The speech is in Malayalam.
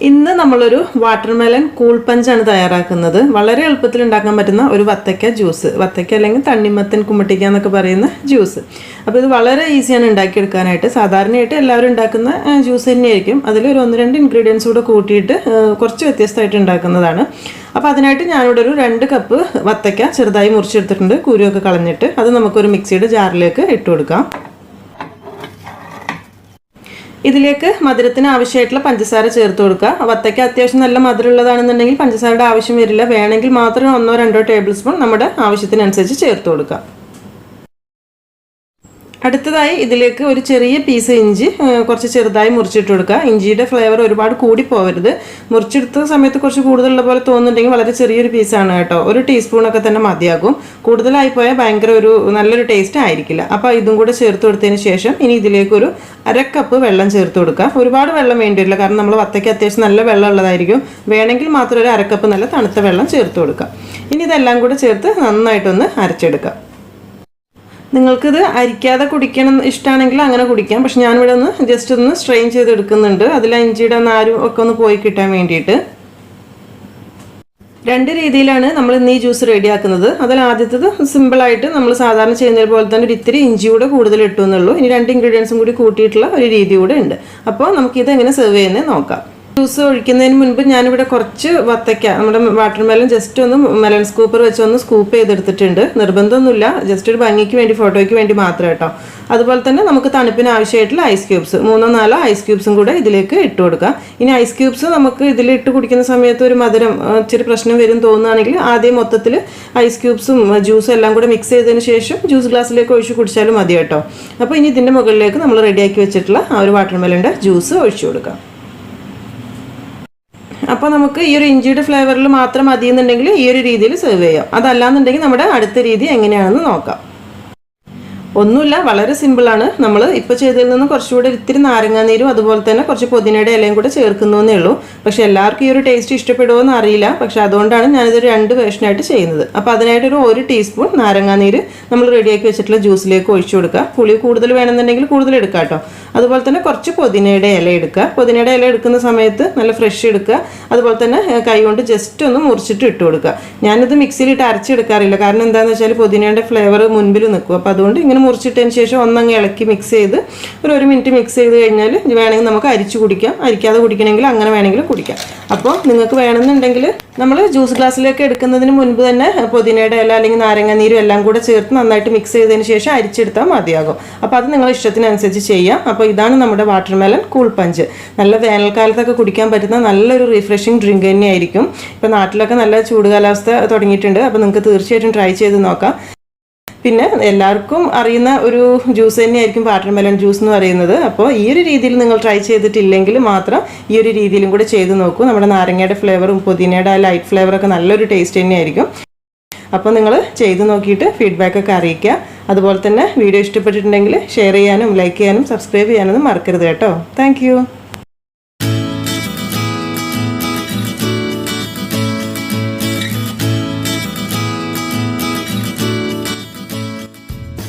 ഇന്ന് നമ്മളൊരു വാട്ടർമെലൺ കൂൾ പഞ്ചാണ് തയ്യാറാക്കുന്നത്. വളരെ എളുപ്പത്തിൽ ഉണ്ടാക്കാൻ പറ്റുന്ന ഒരു വത്തക്ക ജ്യൂസ്, വത്തക്ക അല്ലെങ്കിൽ തണ്ണിമത്തൻ കുമ്മട്ടിക്ക എന്നൊക്കെ പറയുന്ന ജ്യൂസ്. അപ്പോൾ ഇത് വളരെ ഈസിയാണ് ഉണ്ടാക്കിയെടുക്കാനായിട്ട്. സാധാരണയായിട്ട് എല്ലാവരും ഉണ്ടാക്കുന്ന ജ്യൂസ് തന്നെയായിരിക്കും. അതിലൊരു 1-2 ഇൻഗ്രീഡിയൻസ് കൂടെ കൂട്ടിയിട്ട് കുറച്ച് വ്യത്യസ്തമായിട്ട് ഉണ്ടാക്കുന്നതാണ്. അപ്പോൾ അതിനായിട്ട് ഞാനിവിടെ ഒരു 2 കപ്പ് വത്തക്ക ചെറുതായി മുറിച്ചെടുത്തിട്ടുണ്ട്, കുരുവൊക്കെ കളഞ്ഞിട്ട്. അത് നമുക്കൊരു മിക്സിയുടെ ജാറിലേക്ക് ഇട്ട് കൊടുക്കാം. ഇതിലേക്ക് മധുരത്തിന് ആവശ്യമായിട്ടുള്ള പഞ്ചസാര ചേർത്ത് കൊടുക്കുക. വത്തക്ക അത്യാവശ്യം നല്ല മധുരമുള്ളതാണെന്നുണ്ടെങ്കിൽ പഞ്ചസാരയുടെ ആവശ്യം വരില്ല. വേണമെങ്കിൽ മാത്രം 1-2 ടേബിൾ സ്പൂൺ നമ്മുടെ ആവശ്യത്തിനനുസരിച്ച് ചേർത്ത് കൊടുക്കുക. അടുത്തതായി ഇതിലേക്ക് ഒരു ചെറിയ പീസ് ഇഞ്ചി കുറച്ച് ചെറുതായി മുറിച്ചിട്ട് കൊടുക്കുക. ഇഞ്ചിയുടെ ഫ്ലേവർ ഒരുപാട് കൂടി പോകരുത്. മുറിച്ചെടുത്ത സമയത്ത് കുറച്ച് കൂടുതലുള്ള പോലെ തോന്നുന്നുണ്ടെങ്കിൽ വളരെ ചെറിയൊരു പീസാണ് കേട്ടോ. 1 ടീസ്പൂണൊക്കെ തന്നെ മതിയാകും. കൂടുതലായി പോയാൽ ഭയങ്കര നല്ലൊരു ടേസ്റ്റ് ആയിരിക്കില്ല. അപ്പോൾ ഇതും കൂടെ ചേർത്ത് കൊടുത്തതിന് ശേഷം ഇനി ഇതിലേക്കൊരു 1/2 കപ്പ് വെള്ളം ചേർത്ത് കൊടുക്കുക. ഒരുപാട് വെള്ളം വേണ്ടിയില്ല, കാരണം നമ്മൾ വത്തയ്ക്ക് അത്യാവശ്യം നല്ല വെള്ളം ഉള്ളതായിരിക്കും. വേണമെങ്കിൽ മാത്രം ഒരു 1/2 കപ്പ് നല്ല തണുത്ത വെള്ളം ചേർത്ത് കൊടുക്കുക. ഇനി ഇതെല്ലാം കൂടെ ചേർത്ത് നന്നായിട്ടൊന്ന് അരച്ചെടുക്കുക. നിങ്ങൾക്കിത് അരിക്കാതെ കുടിക്കണം ഇഷ്ടമാണെങ്കിൽ അങ്ങനെ കുടിക്കാം. പക്ഷെ ഞാനിവിടെ ജസ്റ്റ് ഒന്ന് സ്ട്രെയിൻ ചെയ്തെടുക്കുന്നുണ്ട്, അതിൽ ഇഞ്ചിയുടെ നാരും ഒക്കെ ഒന്ന് പോയി കിട്ടാൻ വേണ്ടിയിട്ട്. 2 രീതിയിലാണ് നമ്മൾ ഇന്ന് ഈ ജ്യൂസ് റെഡിയാക്കുന്നത്. അതിൽ ആദ്യത്തേത് സിമ്പിളായിട്ട് നമ്മൾ സാധാരണ ചെയ്യുന്നത് പോലെ തന്നെ ഒരു ഇത്തിരി ഇഞ്ചി കൂടെ കൂടുതൽ ഇട്ടു എന്നുള്ളൂ. ഇനി 2 ഇൻഗ്രീഡിയൻസും കൂടി കൂട്ടിയിട്ടുള്ള ഒരു രീതി കൂടെ ഉണ്ട്. അപ്പോൾ നമുക്കിത് എങ്ങനെ സെർവ് ചെയ്യുന്നത് നോക്കാം. ജ്യൂസ് ഒഴിക്കുന്നതിന് മുൻപ് ഞാനിവിടെ കുറച്ച് വത്തയ്ക്ക, നമ്മുടെ വാട്ടർമെലൺ ജസ്റ്റ് ഒന്ന് മെലൺ സ്കൂപ്പർ വെച്ച് ഒന്ന് സ്കൂപ്പ് ചെയ്തെടുത്തിട്ടുണ്ട്. നിർബന്ധമൊന്നുമില്ല, ജസ്റ്റ് ഒരു ഭംഗിക്ക് വേണ്ടി, ഫോട്ടോയ്ക്ക് വേണ്ടി മാത്രം കേട്ടോ. അതുപോലെ തന്നെ നമുക്ക് തണുപ്പിന് ആവശ്യമായിട്ടുള്ള ഐസ് ക്യൂബ്സ് 3-4 ഐസ് ക്യൂബ്സും കൂടെ ഇതിലേക്ക് ഇട്ട് കൊടുക്കുക. ഇനി ഐസ് ക്യൂബ്സ് നമുക്ക് ഇതിലിട്ട് കുടിക്കുന്ന സമയത്ത് ഒരു മധുരം ഇച്ചിരി പ്രശ്നം വരും തോന്നുകയാണെങ്കിൽ ആദ്യം മൊത്തത്തിൽ ഐസ് ക്യൂബ്സും ജ്യൂസും എല്ലാം കൂടെ മിക്സ് ചെയ്തതിന് ശേഷം ജ്യൂസ് ഗ്ലാസ്സിലേക്ക് ഒഴിച്ച് കുടിച്ചാലും മതി കേട്ടോ. അപ്പോൾ ഇനി ഇതിൻ്റെ മുകളിലേക്ക് നമ്മൾ റെഡിയാക്കി വെച്ചിട്ടുള്ള ആ ഒരു വാട്ടർമെലൻ്റെ ജ്യൂസ് ഒഴിച്ചു കൊടുക്കാം. അപ്പോൾ നമുക്ക് ഈ ഒരു ഇഞ്ചിയുടെ ഫ്ലേവറിൽ മാത്രം മതി എന്നുണ്ടെങ്കിൽ ഈ ഒരു രീതിയിൽ സെർവ് ചെയ്യാം. അതല്ലാന്നുണ്ടെങ്കിൽ നമ്മുടെ അടുത്ത രീതി എങ്ങനെയാണെന്ന് നോക്കാം. ഒന്നുമില്ല, വളരെ സിമ്പിളാണ്. നമ്മൾ ഇപ്പോൾ ചെയ്തതിൽ നിന്ന് കുറച്ചുകൂടെ ഇത്തിരി നാരങ്ങാനീരും അതുപോലെ തന്നെ കുറച്ച് പുതിനയുടെ ഇലയും കൂടെ ചേർക്കുന്നതേ ഉള്ളൂ. പക്ഷെ എല്ലാവർക്കും ഈ ഒരു ടേസ്റ്റ് ഇഷ്ടപ്പെടുമോ എന്ന് അറിയില്ല. പക്ഷെ അതുകൊണ്ടാണ് ഞാനിതൊരു 2 വേർഷനായിട്ട് ചെയ്യുന്നത്. അപ്പോൾ അതിനായിട്ടൊരു 1 ടീസ്പൂൺ നാരങ്ങാനീര് നമ്മൾ റെഡിയാക്കി വെച്ചിട്ടുള്ള ജ്യൂസിലേക്ക് ഒഴിച്ചു കൊടുക്കുക. പുളി കൂടുതൽ വേണമെന്നുണ്ടെങ്കിൽ കൂടുതൽ എടുക്കുക കേട്ടോ. അതുപോലെ തന്നെ കുറച്ച് പുതിനയുടെ ഇല എടുക്കുക. പുതിനയുടെ ഇല എടുക്കുന്ന സമയത്ത് നല്ല ഫ്രഷ് എടുക്കുക. അതുപോലെ തന്നെ കൈ കൊണ്ട് ജസ്റ്റ് ഒന്ന് മുറിച്ചിട്ട് ഇട്ട് കൊടുക്കുക. ഞാനിത് മിക്സിയിലിട്ട് അരച്ചെടുക്കാറില്ല, കാരണം എന്താണെന്ന് വെച്ചാൽ പുതിനയുടെ ഫ്ലേവർ മുൻപിൽ നിൽക്കും. അപ്പോൾ അതുകൊണ്ട് ഇങ്ങനെ മുറിച്ചിട്ടതിന് ശേഷം ഒന്നങ്ങ് ഇളക്കി മിക്സ് ചെയ്ത് ഒരു 1 മിനിറ്റ് മിക്സ് ചെയ്ത് കഴിഞ്ഞാൽ വേണമെങ്കിൽ നമുക്ക് അരിച്ചു കുടിക്കാം. അരിക്കാതെ കുടിക്കണമെങ്കിൽ അങ്ങനെ വേണമെങ്കിലും കുടിക്കാം. അപ്പോൾ നിങ്ങൾക്ക് വേണമെന്നുണ്ടെങ്കിൽ നമ്മൾ ജ്യൂസ് ഗ്ലാസ്സിലേക്ക് എടുക്കുന്നതിന് മുൻപ് തന്നെ പുതിനയുടെ ഇല അല്ലെങ്കിൽ നാരങ്ങാനീരും എല്ലാം കൂടെ ചേർത്ത് നന്നായിട്ട് മിക്സ് ചെയ്തതിന് ശേഷം അരിച്ചെടുത്താൽ മതിയാകും. അപ്പോൾ അത് നിങ്ങളുടെ ഇഷ്ടത്തിനനുസരിച്ച് ചെയ്യാം. അപ്പോൾ ഇതാണ് നമ്മുടെ വാട്ടർമെലൺ കൂൾ പഞ്ച്. നല്ല വേനൽക്കാലത്തൊക്കെ കുടിക്കാൻ പറ്റുന്ന നല്ലൊരു റിഫ്രഷിങ് ഡ്രിങ്ക് തന്നെയായിരിക്കും. ഇപ്പോൾ നാട്ടിലൊക്കെ നല്ല ചൂട് കാലാവസ്ഥ തുടങ്ങിയിട്ടുണ്ട്. അപ്പോൾ നിങ്ങൾക്ക് തീർച്ചയായിട്ടും ട്രൈ ചെയ്ത് നോക്കാം. പിന്നെ എല്ലാവർക്കും അറിയുന്ന ഒരു ജ്യൂസ് തന്നെയായിരിക്കും വാട്ടർമെലൺ ജ്യൂസ് എന്ന് പറയുന്നത്. അപ്പോൾ ഈ ഒരു രീതിയിൽ നിങ്ങൾ ട്രൈ ചെയ്തിട്ടില്ലെങ്കിൽ മാത്രം ഈ ഒരു രീതിയിലും കൂടെ ചെയ്ത് നോക്കൂ. നമ്മുടെ നാരങ്ങയുടെ ഫ്ലേവറും പുതിനയുടെ ആ ലൈറ്റ് ഫ്ലേവറൊക്കെ നല്ലൊരു ടേസ്റ്റ് തന്നെയായിരിക്കും. അപ്പോൾ നിങ്ങൾ ചെയ്ത് നോക്കിയിട്ട് ഫീഡ്ബാക്കൊക്കെ അറിയിക്കുക. അതുപോലെ തന്നെ വീഡിയോ ഇഷ്ടപ്പെട്ടിട്ടുണ്ടെങ്കിൽ ഷെയർ ചെയ്യാനും ലൈക്ക് ചെയ്യാനും സബ്സ്ക്രൈബ് ചെയ്യാനൊന്നും മറക്കരുത് കേട്ടോ. താങ്ക്